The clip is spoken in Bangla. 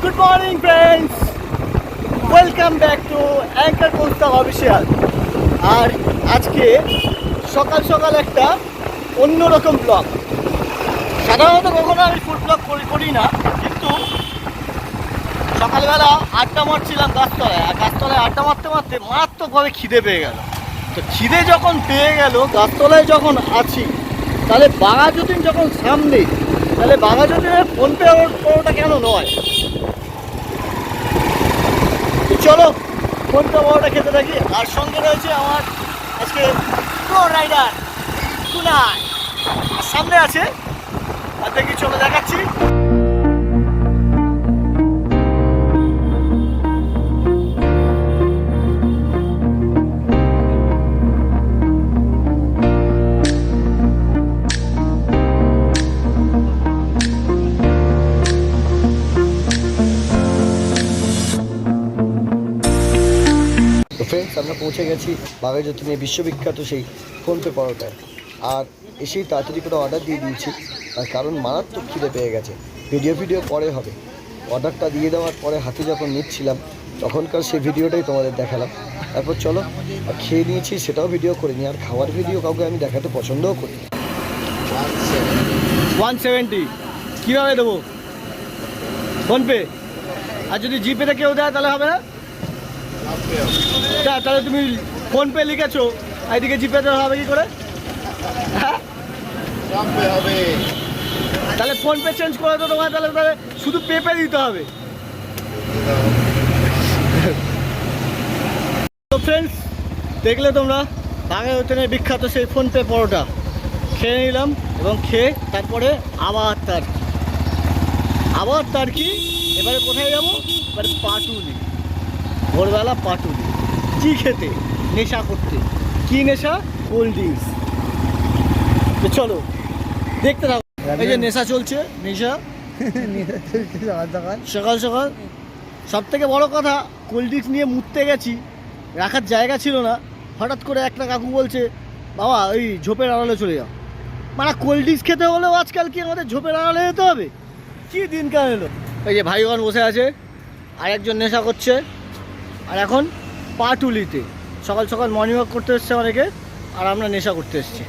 Good morning friends, welcome back to Anchor Costa Official. আর আজকে সকাল সকাল একটা অন্যরকম ব্লগ। সাধারণত কখনো আমি ফুড ব্লগ করি না, কিন্তু সকালবেলা আড্ডা মারছিলাম গাছতলায়, আর গাছতলায় আড্ডা মারতে মারতে মারাত্মকভাবে খিদে পেয়ে গেল। তো খিদে যখন পেয়ে গেল, গাছতলায় যখন আছি, তাহলে বাঘাযতীন যখন সামনে, তাহলে বাঘাযতীনের ফোনপে পরোটা কেন নয়? চলো ফোনপে পরোটা খেতে থাকি। আর সঙ্গে রয়েছে আমার আজকে প্রো রাইডার কুনাল, আর সামনে আছে, আর দেখি চলো দেখাচ্ছি। ফ্রেন্ডস, আমরা পৌঁছে গেছি বাঘাযতীনের বিশ্ববিখ্যাত সেই ফোনপে পরোটায়। আর এসেই তাড়াতাড়ি করে অর্ডার দিয়ে দিয়েছি, তার কারণ মারাত্মক খিদে পেয়ে গেছে। ভিডিও পরে হবে। অর্ডারটা দিয়ে দেওয়ার পরে হাতে যখন নিচ্ছিলাম, তখনকার সেই ভিডিওটাই তোমাদের দেখালাম। তারপর চলো, খেয়ে নিয়েছি সেটাও ভিডিও করে নিই। আর খাওয়ার ভিডিও কাউকে আমি দেখাতে পছন্দও করি। 170 কীভাবে দেবো? ফোনপে? আর যদি জিপেতে কেউ দেয় তাহলে হবে না? তাহলে তুমি ফোনপে লিখেছো, এদিকে জিপেতে হবে কি করে? হ্যাঁ, হবে। তাহলে ফোনপে চেঞ্জ করে তো তোমার, তাহলে শুধু পেপে দিতে হবে। তো ফ্রেন্ডস, দেখলে তোমরা বাঘাযতীনের বিখ্যাত সেই ফোনপে পরোটা খেয়ে নিলাম, এবং খেয়ে তারপরে আবার তার কি এবারে কোথায় যাবো? এবারে পাটুলি। ভোরবেলা পাটুলি কি খেতে, নেশা করতে। কি নেশা? Cold drinks. তো চলো দেখতে থাকো। এই যে নেশা চলছে, নেশা সকাল সকাল। সব থেকে বড় কথা, কোল্ড ড্রিঙ্কস নিয়ে মুততে গেছি, রাখার জায়গা ছিল না। হঠাৎ করে একটা কাকু বলছে, বাবা ওই ঝোপের আড়ালে চলে যাও। মানে কোল্ড ড্রিঙ্কস খেতে হলেও আজকাল কি আমাদের ঝোপের আড়ালে যেতে হবে? কি দিনকাল এলো। এই যে ভাইগণ বসে আছে, আর একজন নেশা করছে। আর এখন পাটুলিতে সকাল সকাল মর্নিং ওয়াক করতে এসছে অনেকে, আর আমরা নেশা করতে এসেছি।